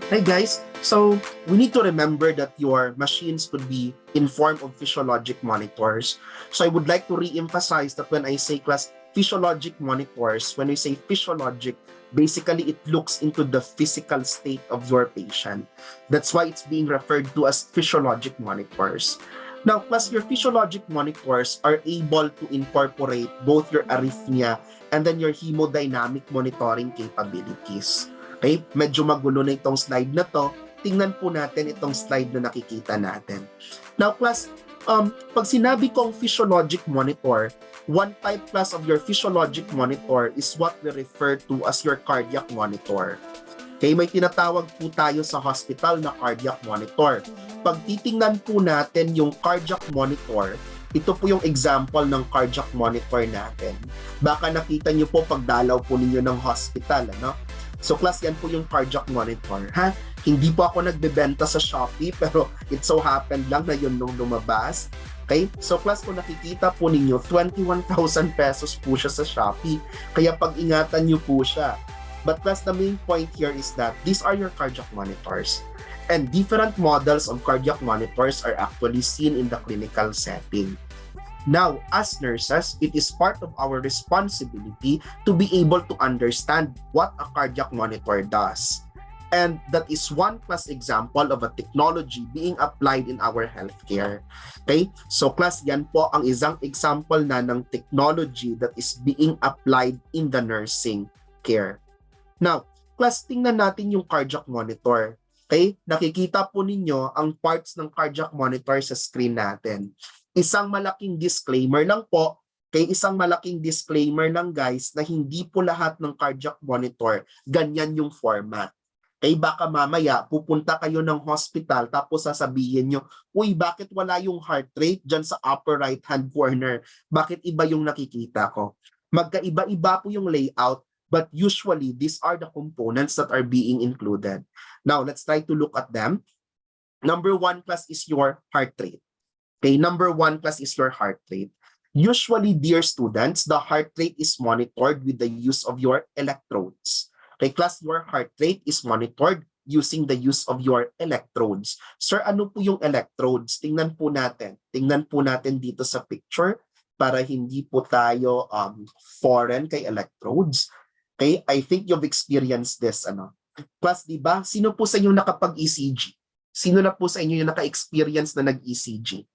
Hey guys, so we need to remember that your machines could be in form of physiologic monitors. So I would like to re-emphasize that when I say class physiologic monitors, when we say physiologic, basically it looks into the physical state of your patient. That's why it's being referred to as physiologic monitors. Now, plus your physiologic monitors are able to incorporate both your arrhythmia and then your hemodynamic monitoring capabilities. Okay, medyo magulo na itong slide na to. Tingnan po natin itong slide na nakikita natin. Now class, pag sinabi kong physiologic monitor, one type class of your physiologic monitor is what we refer to as your cardiac monitor. Okay, may tinatawag po tayo sa hospital na cardiac monitor. Pag titingnan po natin yung cardiac monitor, ito po yung example ng cardiac monitor natin. Baka nakita nyo po pagdalaw po ninyo ng hospital, ano? So class, yan po yung cardiac monitor. Ha? Hindi po ako nagbebenta sa Shopee, pero it so happened lang na yun nung lumabas. Okay? So class, kung nakikita po ninyo, 21,000 pesos po siya sa Shopee. Kaya pag-ingatan nyo po siya. But class, the main point here is that these are your cardiac monitors. And different models of cardiac monitors are actually seen in the clinical setting. Now, as nurses, it is part of our responsibility to be able to understand what a cardiac monitor does. And that is one class example of a technology being applied in our healthcare. Okay? So class, yan po ang isang example na ng technology that is being applied in the nursing care. Now, class, tingnan natin yung cardiac monitor. Okay? Nakikita po ninyo ang parts ng cardiac monitor sa screen natin. Isang malaking disclaimer lang po, isang malaking disclaimer lang guys, na hindi po lahat ng cardiac monitor ganyan yung format. Baka mamaya pupunta kayo ng hospital tapos sasabihin nyo, uy, bakit wala yung heart rate dyan sa upper right hand corner? Bakit iba yung nakikita ko? Magkaiba-iba po yung layout, but usually these are the components that are being included. Now, let's try to look at them. Number one class is your heart rate. Okay, number one class is your heart rate. Usually, dear students, the heart rate is monitored with the use of your electrodes. Okay, class, your heart rate is monitored using the use of your electrodes. Sir, ano po yung electrodes? Tingnan po natin. Tingnan po natin dito sa picture para hindi po tayo foreign kay electrodes. Okay, I think you've experienced this. Class, di ba? Sino po sa inyo nakapag-ECG? Sino na po sa inyo yung naka-experience na nag-ECG?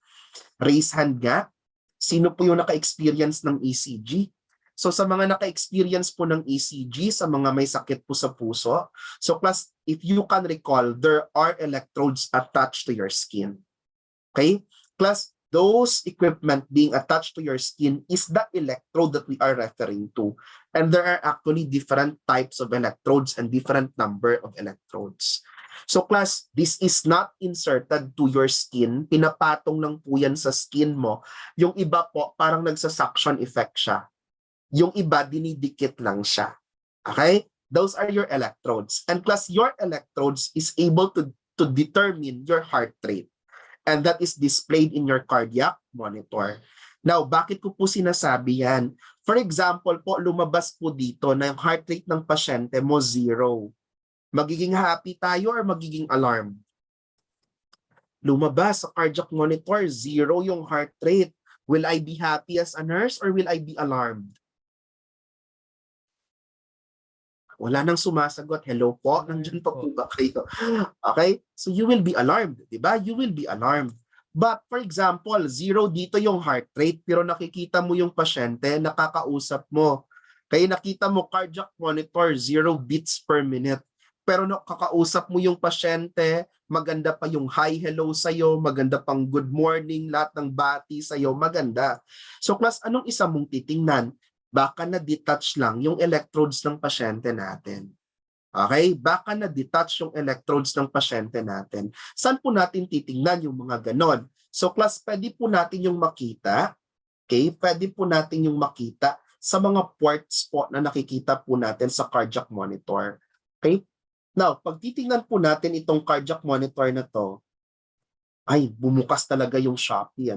Raise hand nga. Sino po yung naka-experience ng ECG? So sa mga naka-experience po ng ECG, sa mga may sakit po sa puso, so class, if you can recall, there are electrodes attached to your skin. Okay? Class, those equipment being attached to your skin is the electrode that we are referring to. And there are actually different types of electrodes and different number of electrodes. So class, this is not inserted to your skin. Pinapatong lang po yan sa skin mo. Yung iba po, parang nagsa-suction effect siya. Yung iba, dinidikit lang siya. Okay? Those are your electrodes. And class, your electrodes is able to determine your heart rate. And that is displayed in your cardiac monitor. Now, bakit ko po sinasabi yan? For example po, lumabas po dito na yung heart rate ng pasyente mo 0. Magiging happy tayo or magiging alarmed? Lumabas sa cardiac monitor, 0 yung heart rate. Will I be happy as a nurse or will I be alarmed? Wala nang sumasagot. Hello po, nandiyan pa po ba kayo? Okay? So you will be alarmed, di ba? You will be alarmed. But for example, 0 dito yung heart rate, pero nakikita mo yung pasyente, nakakausap mo. Kaya nakita mo cardiac monitor, 0 beats per minute. Pero nakakausap mo yung pasyente, maganda pa yung hi, hello sa'yo, maganda pang good morning, lahat ng bati sa'yo, maganda. So class, anong isa mong titingnan? Baka na-detach lang yung electrodes ng pasyente natin. Okay? Baka na-detach yung electrodes ng pasyente natin. Saan po natin titingnan yung mga ganon? So class, pwede po natin yung makita. Okay? Pwede po natin yung makita sa mga ports po na nakikita po natin sa cardiac monitor. Okay? Now, pag titingnan po natin itong cardiac monitor na to, ay, bumukas talaga yung Shopee,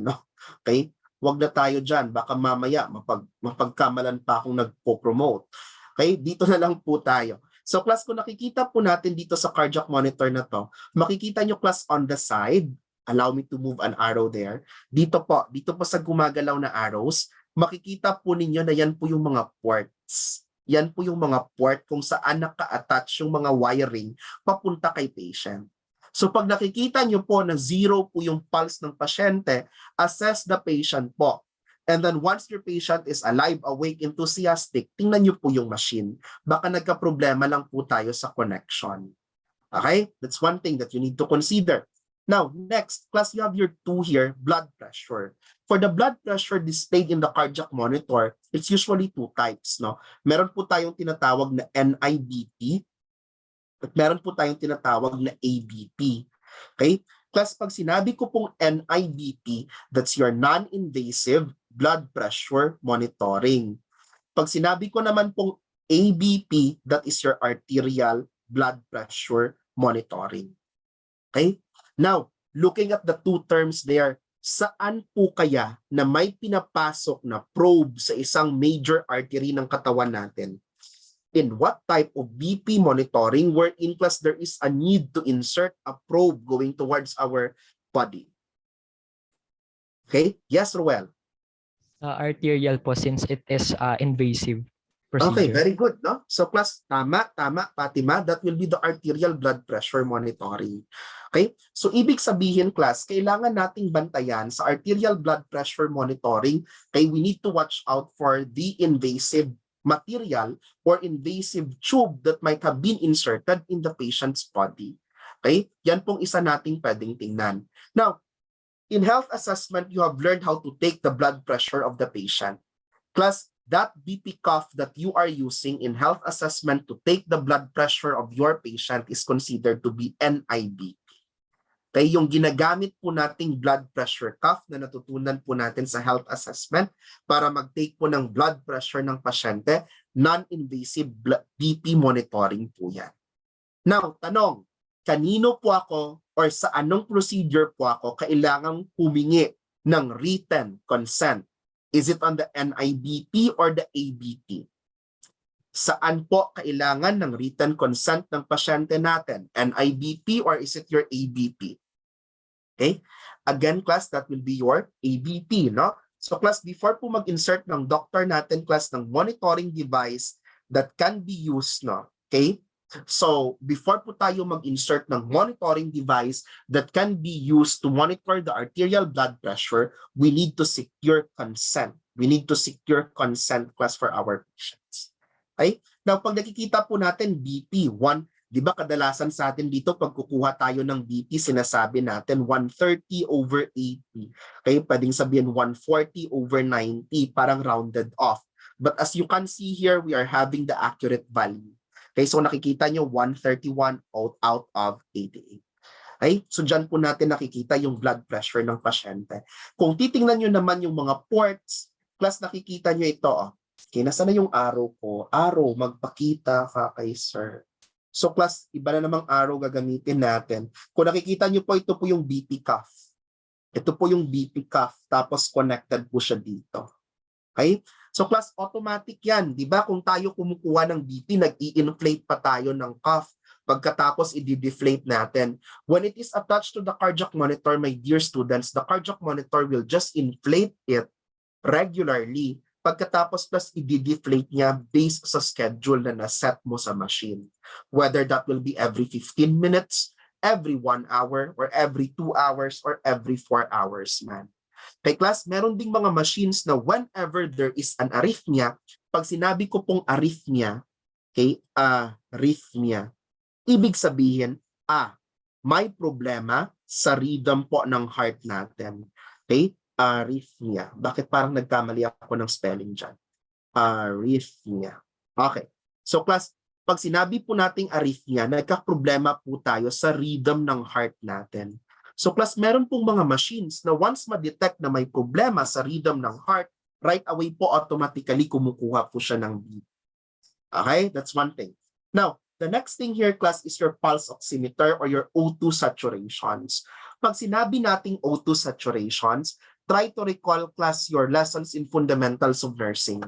Okay? Huwag na tayo dyan. Baka mamaya mapagkamalan pa akong nagpo-promote. Okay? Dito na lang po tayo. So class, kung nakikita po natin dito sa cardiac monitor na to, makikita nyo class on the side, allow me to move an arrow there. Dito po sa gumagalaw na arrows, makikita po ninyo na yan po yung mga ports. Yan po yung mga port kung saan naka-attach yung mga wiring papunta kay patient. So pag nakikita nyo po na 0 po yung pulse ng pasyente, assess the patient po. And then once your patient is alive, awake, enthusiastic, tingnan nyo po yung machine. Baka nagka-problema lang po tayo sa connection. Okay? That's one thing that you need to consider. Now, next, class, you have your 2 here, blood pressure. For the blood pressure displayed in the cardiac monitor, it's usually 2 types. No? Meron po tayong tinatawag na NIBP at meron po tayong tinatawag na ABP. Okay? Class, pag sinabi ko pong NIBP, that's your non-invasive blood pressure monitoring. Pag sinabi ko naman pong ABP, that is your arterial blood pressure monitoring. Okay? Now, looking at the 2 terms there, saan po kaya na may pinapasok na probe sa isang major artery ng katawan natin? In what type of BP monitoring wherein class there is a need to insert a probe going towards our body? Okay? Yes, Ruel? Arterial po since it is invasive procedure. Okay, very good, no? So class, tama, Fatima, that will be the arterial blood pressure monitoring. Okay? So ibig sabihin class, kailangan nating bantayan sa arterial blood pressure monitoring, kaya we need to watch out for the invasive material or invasive tube that might have been inserted in the patient's body. Okay? Yan pong isa nating pwedeng tingnan. Now, in health assessment, you have learned how to take the blood pressure of the patient. Class, that BP cuff that you are using in health assessment to take the blood pressure of your patient is considered to be NIBP. Kaya yung ginagamit po nating blood pressure cuff na natutunan po natin sa health assessment para mag-take po ng blood pressure ng pasyente, non-invasive BP monitoring po yan. Now, tanong, kanino po ako or sa anong procedure po ako kailangang humingi ng written consent? Is it on the NIBP or the ABP? Saan po kailangan ng written consent ng pasyente natin? NIBP or is it your ABP? Okay? Again, class, that will be your ABP, no? So class, before po mag-insert ng doctor natin, class, ng monitoring device that can be used, no? Okay? So, before po tayo mag-insert ng monitoring device that can be used to monitor the arterial blood pressure, we need to secure consent. We need to secure consent, class, for our patients. Okay? Now, pag nakikita po natin BP, 1, di ba kadalasan sa atin dito, pag kukuha tayo ng BP, sinasabi natin 130/80. Okay? Pwedeng sabihin 140/90, parang rounded off. But as you can see here, we are having the accurate value. Okay, so nakikita nyo 131 out of 88. Okay, so dyan po natin nakikita yung blood pressure ng pasyente. Kung titingnan nyo naman yung mga ports, plus nakikita nyo ito. Okay, nasa na yung arrow ko? Arrow, magpakita ka kay sir. So plus, iba na namang arrow gagamitin natin. Kung nakikita nyo po, ito po yung BP cuff. Ito po yung BP cuff, tapos connected po siya dito. Okay? So class, automatic yan. Di ba? Kung tayo kumukuha ng BP, nag-i-inflate pa tayo ng cuff. Pagkatapos, i-deflate natin. When it is attached to the cardiac monitor, my dear students, the cardiac monitor will just inflate it regularly. Pagkatapos, plus i-deflate niya based sa schedule na naset mo sa machine. Whether that will be every 15 minutes, every 1 hour, or every 2 hours, or every 4 hours, man. Kay class, meron ding mga machines na whenever there is an arrhythmia, pag sinabi ko pong arrhythmia, okay, arrhythmia, ibig sabihin, may problema sa rhythm po ng heart natin. Okay, arrhythmia. Bakit parang nagkamali ako ng spelling dyan? Arrhythmia. Okay, so class, pag sinabi po nating arrhythmia, nagka-problema po tayo sa rhythm ng heart natin. So class, meron pong mga machines na once ma-detect na may problema sa rhythm ng heart, right away po automatically kumukuha po siya ng beat. Okay, that's one thing. Now, the next thing here, class, is your pulse oximeter or your O2 saturations. Pag sinabi nating O2 saturations, try to recall, class, your lessons in fundamentals of nursing.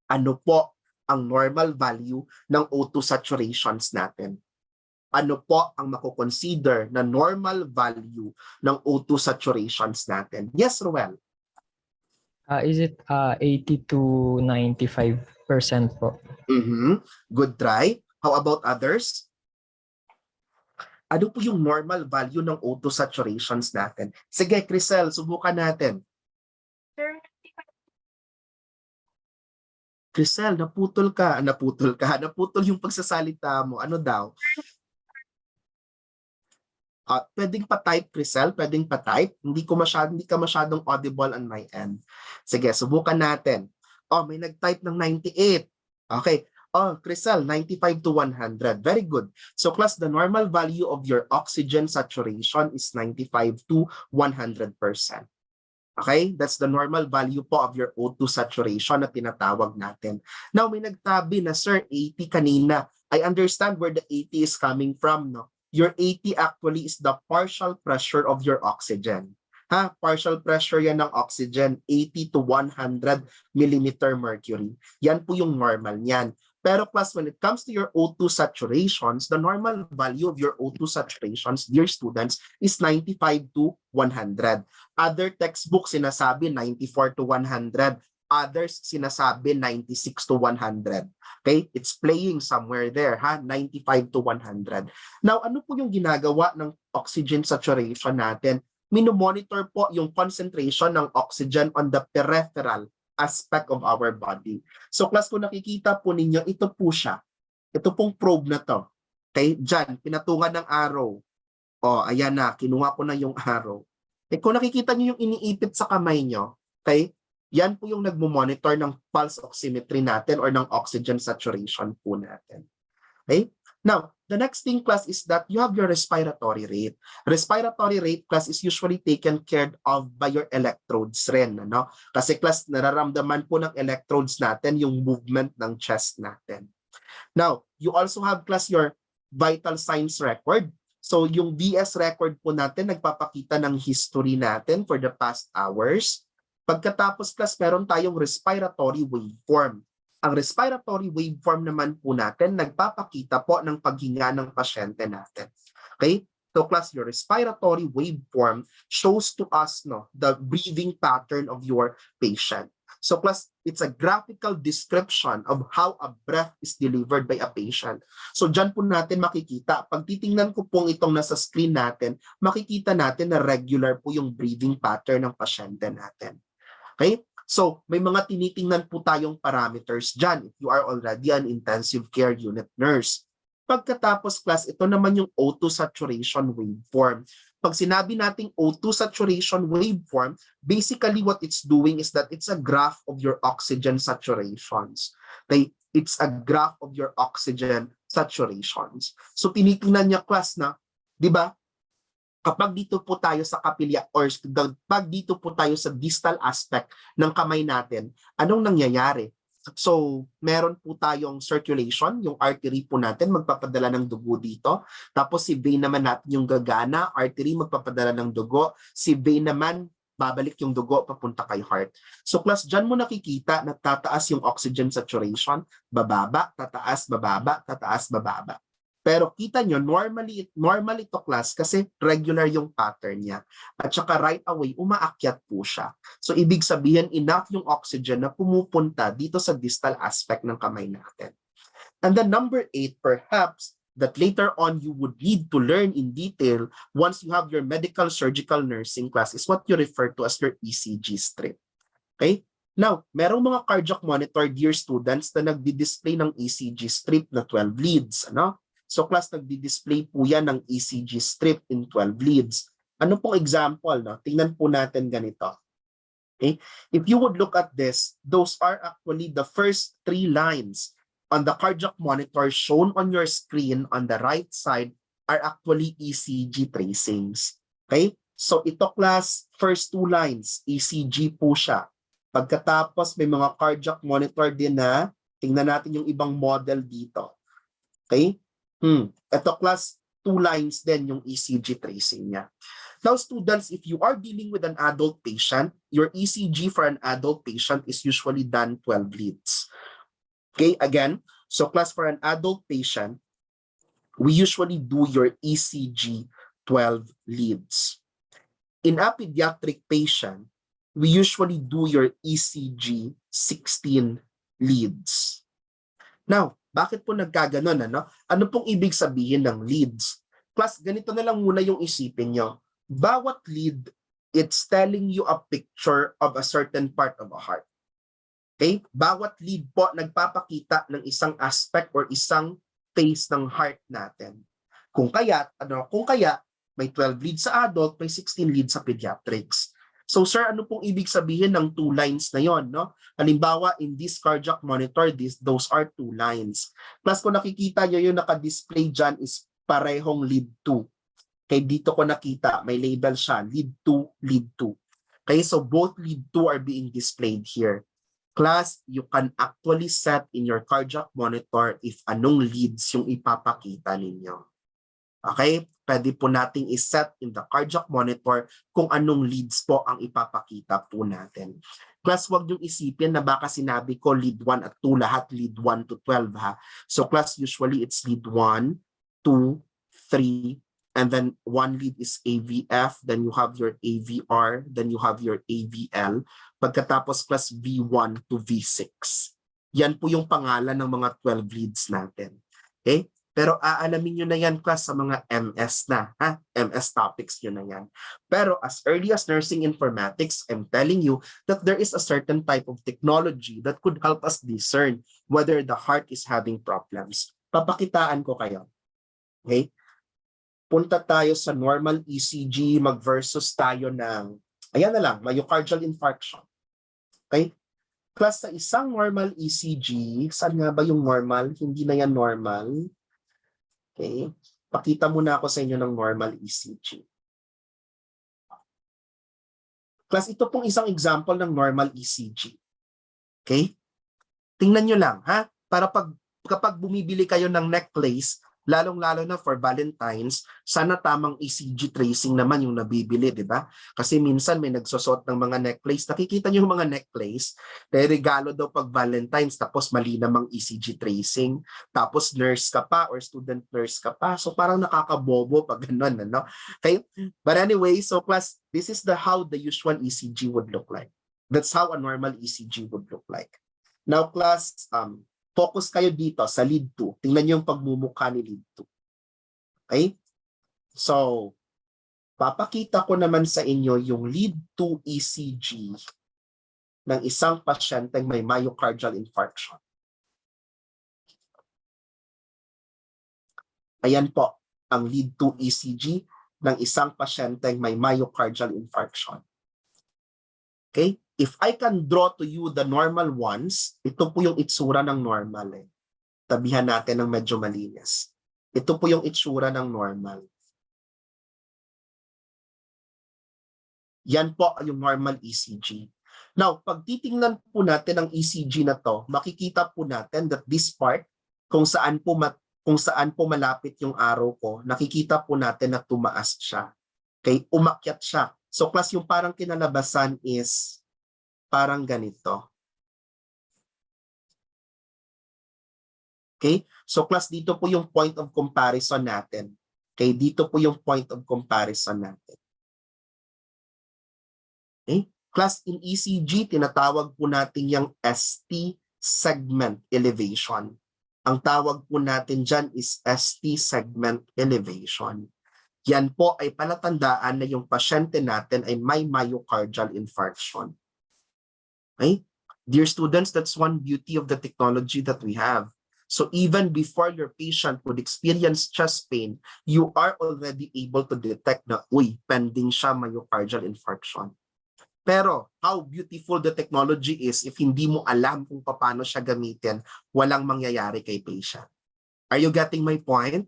Ano po ang normal value ng O2 saturations natin? Ano po ang mako-consider na normal value ng O2 saturations natin? Yes, Ruel. Is it 80 to 95% po? Good try. How about others? Ano po yung normal value ng O2 saturations natin? Sige, Crisel, subukan natin. Crisel, naputol ka. Naputol yung pagsasalita mo. Ano daw? Pwedeng pa-type, Crisel? Pwedeng pa-type? Hindi ka masyadong audible on my end. Sige, subukan natin. May nag-type ng 98. Okay. Crisel, 95 to 100. Very good. So class, the normal value of your oxygen saturation is 95 to 100%. Okay? That's the normal value po of your O2 saturation na tinatawag natin. Now, may nagtabi na, Sir, 80 kanina. I understand where the 80 is coming from, no? Your 80 actually is the partial pressure of your oxygen. Partial pressure yan ng oxygen, 80 to 100 millimeter mercury. Yan po yung normal niyan. Pero plus, when it comes to your O2 saturations, the normal value of your O2 saturations, dear students, is 95 to 100. Other textbooks sinasabi 94 to 100. Others sinasabi 96 to 100. Okay? It's playing somewhere there, 95 to 100. Now, ano po yung ginagawa ng oxygen saturation natin? Minomonitor po yung concentration ng oxygen on the peripheral aspect of our body. So class, kung nakikita po ninyo, ito po siya. Ito pong probe na to. Okay? Diyan, pinatungan ng arrow. Ayan na, kinuha ko na yung arrow. Kung nakikita niyo yung iniipit sa kamay nyo, okay? Yan po yung nagmo-monitor ng pulse oximetry natin or ng oxygen saturation po natin. Okay? Now, the next thing, class, is that you have your respiratory rate. Respiratory rate, class, is usually taken care of by your electrodes rin. Ano? Kasi, class, nararamdaman po ng electrodes natin yung movement ng chest natin. Now, you also have, class, your vital signs record. So, yung VS record po natin, nagpapakita ng history natin for the past hours. Pagkatapos, class, meron tayong respiratory waveform. Ang respiratory waveform naman po natin, nagpapakita po ng paghinga ng pasyente natin. Okay? So class, your respiratory waveform shows to us the breathing pattern of your patient. So class, it's a graphical description of how a breath is delivered by a patient. So dyan po natin makikita, pag titingnan ko pong itong nasa screen natin, makikita natin na regular po yung breathing pattern ng pasyente natin. Okay? So, may mga tinitingnan po tayong parameters dyan if you are already an intensive care unit nurse. Pagkatapos, class, ito naman yung O2 saturation waveform. Pag sinabi nating O2 saturation waveform, basically what it's doing is that it's a graph of your oxygen saturations. Okay? It's a graph of your oxygen saturations. So, tinitingnan niya, class, na, di ba? Kapag dito po tayo sa kapilya or pag dito po tayo sa distal aspect ng kamay natin, anong nangyayari? So, meron po tayong circulation, yung artery po natin magpapadala ng dugo dito. Tapos si vein naman natin yung gagana, artery magpapadala ng dugo. Si vein naman, babalik yung dugo papunta kay heart. So class, dyan mo nakikita na tataas yung oxygen saturation, bababa, tataas, bababa, tataas, bababa. Pero kita nyo, normally to class kasi regular yung pattern niya. At saka right away, umaakyat po siya. So ibig sabihin, enough yung oxygen na pumupunta dito sa distal aspect ng kamay natin. And then number 8, perhaps, that later on you would need to learn in detail once you have your medical surgical nursing class is what you refer to as your ECG strip. Okay? Now, merong mga cardiac monitor, dear students, na nagdi-display ng ECG strip na 12 leads. Ano? So class, nagdi-display po yan ng ECG strip in 12 leads. Ano pong example? No? Tingnan po natin ganito. Okay? If you would look at this, those are actually the first 3 lines on the cardiac monitor shown on your screen on the right side are actually ECG tracings. Okay? So ito class, first 2 lines, ECG po siya. Pagkatapos may mga cardiac monitor din na, tingnan natin yung ibang model dito. Okay? Ito class, 2 lines din yung ECG tracing niya. Now students, if you are dealing with an adult patient, your ECG for an adult patient is usually done 12 leads. Okay, again, so class, for an adult patient, we usually do your ECG 12 leads. In a pediatric patient, we usually do your ECG 16 leads. Now, bakit po nagkaganon, ano? Ano pong ibig sabihin ng leads? Plus, ganito na lang muna yung isipin nyo. Bawat lead, it's telling you a picture of a certain part of a heart. Okay? Bawat lead po nagpapakita ng isang aspect or isang phase ng heart natin. Kung kaya may 12 leads sa adult, may 16 leads sa pediatrics. So sir, ano pong ibig sabihin ng 2 lines na yon, no? Halimbawa, in this cardiac monitor, those are 2 lines. Plus kung nakikita nyo yung naka-display dyan is parehong lead 2. Okay, dito ko nakita, may label siya, lead 2, lead 2. Okay, so both lead 2 are being displayed here. Class, you can actually set in your cardiac monitor if anong leads yung ipapakita ninyo. Okay? Pwede po nating iset in the cardiac monitor kung anong leads po ang ipapakita po natin. Class, wag yung isipin na baka sinabi ko lead 1 at 2, lahat lead 1 to 12 ha. So class, usually it's lead 1, 2, 3, and then one lead is AVF, then you have your AVR, then you have your AVL. Pagkatapos class V1 to V6. Yan po yung pangalan ng mga 12 leads natin. Okay? Pero aalamin nyo na yan class sa mga MS na. Ha? MS topics nyo na yan. Pero as early as nursing informatics, I'm telling you that there is a certain type of technology that could help us discern whether the heart is having problems. Papakitaan ko kayo. Okay? Punta tayo sa normal ECG, mag-versus tayo ng, ayan na lang, myocardial infarction. Okay? Class, sa isang normal ECG, saan nga ba yung normal? Hindi na yan normal. Okay? Pakita muna ako sa inyo ng normal ECG. Class, ito pong isang example ng normal ECG. Okay? Tingnan nyo lang, ha? Para kapag bumibili kayo ng necklace, lalong-lalo na for Valentine's, sana tamang ECG tracing naman yung nabibili, di ba? Kasi minsan may nagsusot ng mga necklace. Nakikita niyo yung mga necklace, may regalo daw pag Valentine's, tapos mali namang ECG tracing, tapos nurse ka pa or student nurse ka pa. So parang nakakabobo pag ganun, ano? Okay? But anyway, so class, this is how the usual ECG would look like. That's how a normal ECG would look like. Now class, focus kayo dito sa lead 2. Tingnan niyo yung pagmumukha ni lead 2. Okay? So, papakita ko naman sa inyo yung lead 2 ECG ng isang pasyenteng may myocardial infarction. Ayan po ang lead 2 ECG ng isang pasyenteng may myocardial infarction. Okay? If I can draw to you the normal ones, ito po yung itsura ng normal. Tabihan natin ng medyo malinis. Ito po yung itsura ng normal. Yan po yung normal ECG. Now, pag titingnan po natin ang ECG na to, makikita po natin that this part, kung saan po malapit yung arrow ko, nakikita po natin na tumaas siya. Okay? Umakyat siya. So, class, yung parang kinalabasan is parang ganito. Okay? So class, dito po yung point of comparison natin. Okay? Dito po yung point of comparison natin. Okay? Class, in ECG, tinatawag po natin yung ST segment elevation. Ang tawag po natin dyan is ST segment elevation. Yan po ay palatandaan na yung pasyente natin ay may myocardial infarction. Okay? Dear students, that's one beauty of the technology that we have. So even before your patient would experience chest pain, you are already able to detect na, pending siya myocardial infarction. Pero how beautiful the technology is if hindi mo alam kung paano siya gamitin, walang mangyayari kay patient. Are you getting my point?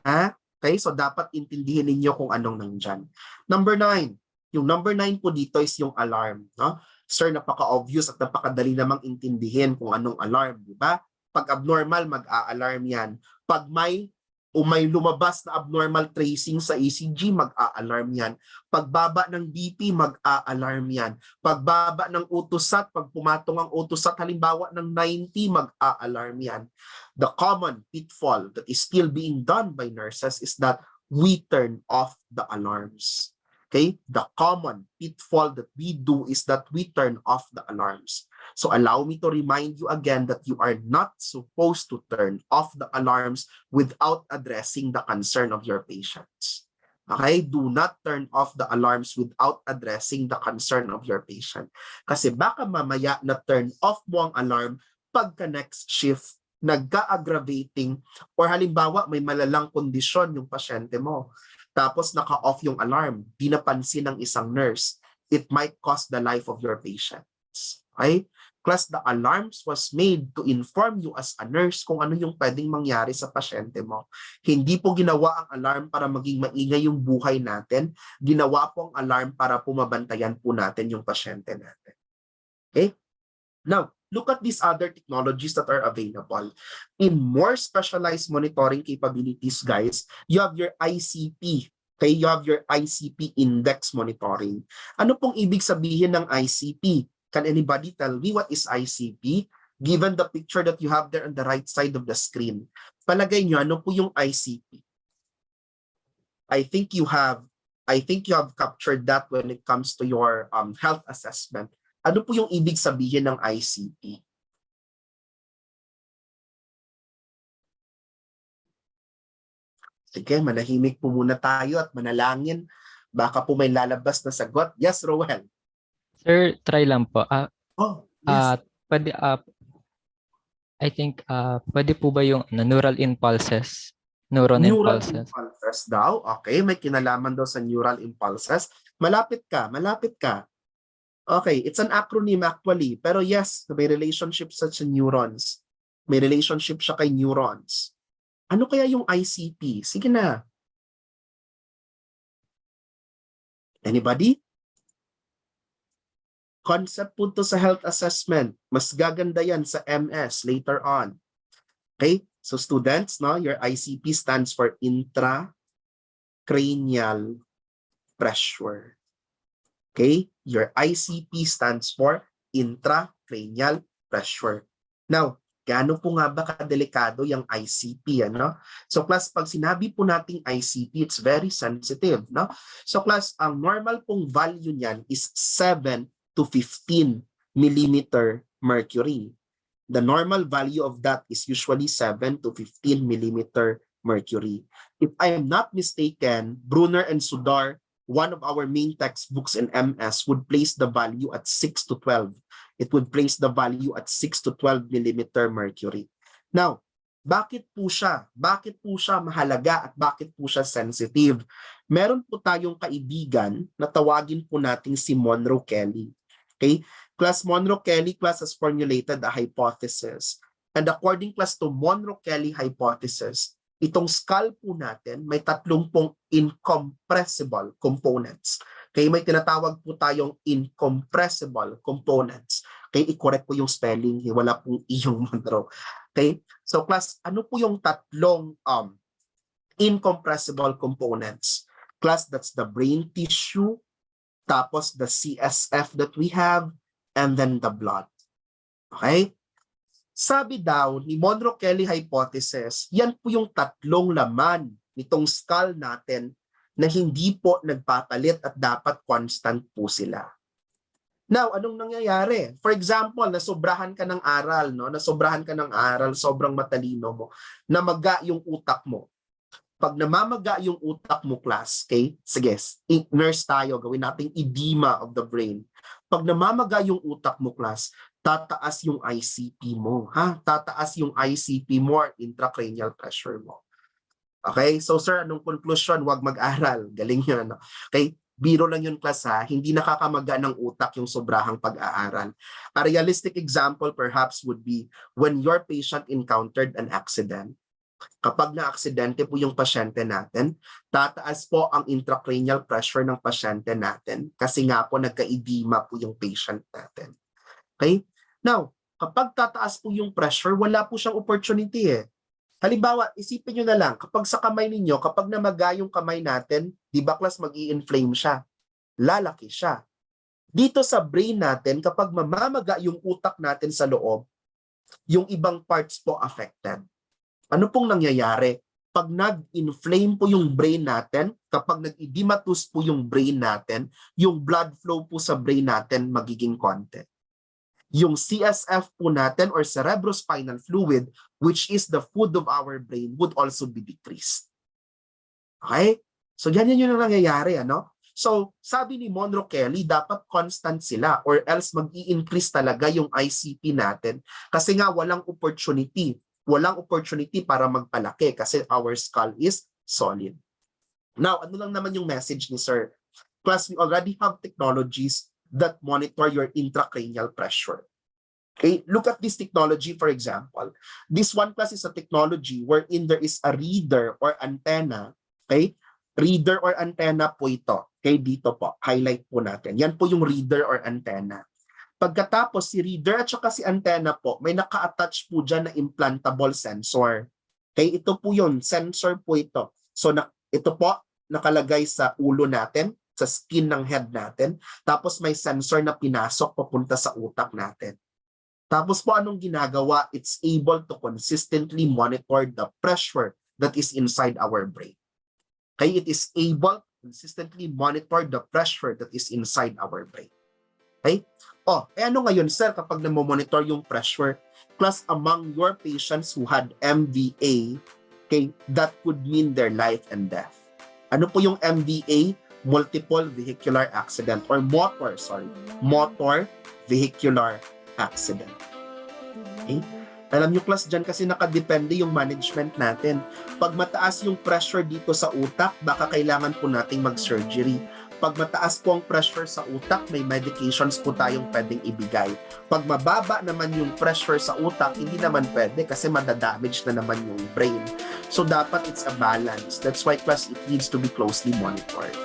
Ha? Okay, so dapat intindihin ninyo kung anong nandyan. Number 9. Yung number 9 po dito is yung alarm. No? Sir, napaka-obvious at napakadali namang intindihin kung anong alarm, di ba? Pag abnormal, mag-a-alarm yan. Pag may o may lumabas na abnormal tracing sa ECG, mag-a-alarm yan. Pagbaba ng BP, mag-a-alarm yan. Pagbaba ng utosat, pag pumatong ang utosat, halimbawa ng 90, mag-a-alarm yan. The common pitfall that is still being done by nurses is that we turn off the alarms. Okay? The common pitfall that we do is that we turn off the alarms. So allow me to remind you again that you are not supposed to turn off the alarms without addressing the concern of your patients. Okay? Do not turn off the alarms without addressing the concern of your patient. Kasi baka mamaya na turn off mo ang alarm pagka next shift, nagka-aggravating, or halimbawa may malalang kondisyon yung pasyente mo. Tapos naka-off yung alarm, di napansin ng isang nurse, it might cost the life of your patients. Okay? Plus, the alarms was made to inform you as a nurse kung ano yung pwedeng mangyari sa pasyente mo. Hindi po ginawa ang alarm para maging maingay yung buhay natin. Ginawa po ang alarm para pumabantayan po natin yung pasyente natin. Okay? Now, look at these other technologies that are available. In more specialized monitoring capabilities, guys, you have your ICP. Okay, you have your ICP index monitoring. Ano pong ibig sabihin ng ICP? Can anybody tell me what is ICP? Given the picture that you have there on the right side of the screen. Palagay nyo, ano po yung ICP? I think you have captured that when it comes to your health assessment. Ano po yung ibig sabihin ng ICP? Sige, manahimik po muna tayo at manalangin. Baka po may lalabas na sagot. Yes, Roel. Sir, try lang po. Oh, yes. Pwede, I think, pwede po ba yung neural impulses? Neuron Neural impulses. impulses daw. Okay, may kinalaman daw sa neural impulses. Malapit ka, malapit ka. Okay, it's an acronym actually. Pero yes, may relationship sa neurons. May relationship siya kay neurons. Ano kaya yung ICP? Sige na. Anybody? Concept po to sa health assessment. Mas gaganda yan sa MS later on. Okay? So students, no, your ICP stands for intracranial pressure. Okay? Your ICP stands for intracranial pressure. Now, gaano po nga ba kadelikado yung ICP, ano? So class, pag sinabi po nating ICP, it's very sensitive, no? So class, ang normal pong value niyan is 7 to 15 millimeter mercury. The normal value of that is usually 7 to 15 millimeter mercury. If I am not mistaken, Brunner and Sudar, one of our main textbooks in MS, would place the value at 6 to 12. It would place the value at 6 to 12 millimeter mercury. Now, bakit po siya mahalaga at bakit po siya sensitive? Meron po tayong kaibigan na tawagin po natin si Monroe Kelly. Okay? Class Monroe Kelly class has formulated a hypothesis. And according class to Monroe Kelly hypothesis, itong skull po natin may 30 incompressible components. Okay, may tinatawag po tayong incompressible components. Okay, i-correct po yung spelling, wala pong iyong Monroe. Okay, so class, ano po yung tatlong incompressible components? Class, that's the brain tissue, tapos the CSF that we have, and then the blood. Okay? Sabi daw ni Monroe Kelly hypothesis, yan po yung tatlong laman nitong skull natin na hindi po nagpapalit at dapat constant po sila. Now, anong nangyayari? For example, nasobrahan ka ng aral, no? Nasobrahan ka ng aral, sobrang matalino mo, namaga yung utak mo. Pag namamaga yung utak mo, class, okay? Sige, nurse tayo, gawin nating edema of the brain. Pag namamaga yung utak mo, class, tataas yung ICP mo, ha? Tataas yung ICP mo or intracranial pressure mo. Okay? So sir, anong conclusion? Huwag mag-aral. Galing yun, no? Okay? Biro lang yun, class, ha? Hindi nakakamaga ng utak yung sobrahang pag-aaral. A realistic example perhaps would be when your patient encountered an accident. Kapag na-aksidente po yung pasyente natin, tataas po ang intracranial pressure ng pasyente natin kasi nga po nagka-edema po yung patient natin. Okay? Now, kapag tataas po yung pressure, wala po siyang opportunity eh. Halimbawa, isipin nyo na lang, kapag sa kamay ninyo, kapag namaga yung kamay natin, di ba class mag-i-inflame siya? Lalaki siya. Dito sa brain natin, kapag mamamaga yung utak natin sa loob, yung ibang parts po affected. Ano pong nangyayari? Pag nag-inflame po yung brain natin, kapag nag-edematus po yung brain natin, yung blood flow po sa brain natin magiging konti. Yung CSF po natin or cerebrospinal fluid, which is the food of our brain, would also be decreased. Okay? So yan yung nangyayari, ano? So, sabi ni Monroe Kelly, dapat constant sila or else mag-i-increase talaga yung ICP natin kasi nga walang opportunity. Walang opportunity para magpalaki kasi our skull is solid. Now, ano lang naman yung message ni Sir? Plus, we already have technologies that monitor your intracranial pressure. Okay, look at this technology, for example. This one class is a technology wherein there is a reader or antenna. Okay, reader or antenna po ito. Okay, dito po, highlight po natin. Yan po yung reader or antenna. Pagkatapos, si reader at saka si antenna po, may naka-attach po dyan na implantable sensor. Okay, ito po yun, sensor po ito. So, ito po, nakalagay sa ulo natin, sa skin ng head natin. Tapos may sensor na pinasok papunta sa utak natin. Tapos po anong ginagawa? It's able to consistently monitor the pressure that is inside our brain. Okay, it is able to consistently monitor the pressure that is inside our brain. Okay? Ano ngayon, sir, kapag namomonitor yung pressure, plus among your patients who had MVA, okay, that could mean their life and death. Ano po yung MVA? Multiple vehicular accident or motor vehicular accident. Okay? Alam nyo, class, dyan kasi nakadepende yung management natin. Pag mataas yung pressure dito sa utak, baka kailangan po nating mag-surgery. Pag mataas po ang pressure sa utak, may medications po tayong pwedeng ibigay. Pag mababa naman yung pressure sa utak, hindi naman pwede kasi madadamage na naman yung brain. So dapat it's a balance. That's why, class, it needs to be closely monitored.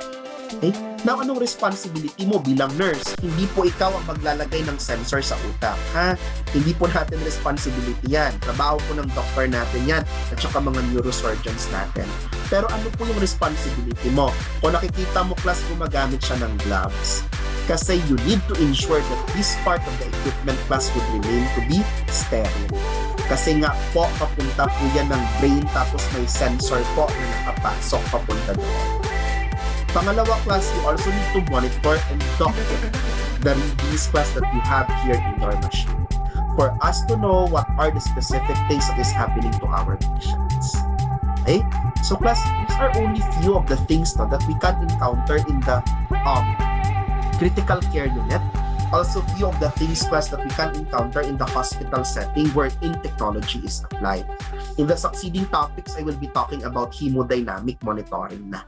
Okay? Now, anong responsibility mo bilang nurse? Hindi po ikaw ang maglalagay ng sensor sa utak. Ha? Hindi po natin responsibility yan. Trabaho po ng doctor natin yan at saka mga neurosurgeons natin. Pero ano po yung responsibility mo? Kung nakikita mo, class, gumagamit siya ng gloves. Kasi you need to ensure that this part of the equipment, class, would remain to be sterile. Kasi nga po, papunta po yan ng brain tapos may sensor po na nakapasok papunta doon. Pangalawa, class, you also need to monitor and document the readings, class, that you have here in your machine for us to know what are the specific things that is happening to our patients. Okay? So, class, these are only few of the things that we can encounter in the critical care unit. Also, few of the things, class, that we can encounter in the hospital setting wherein technology is applied. In the succeeding topics, I will be talking about hemodynamic monitoring na.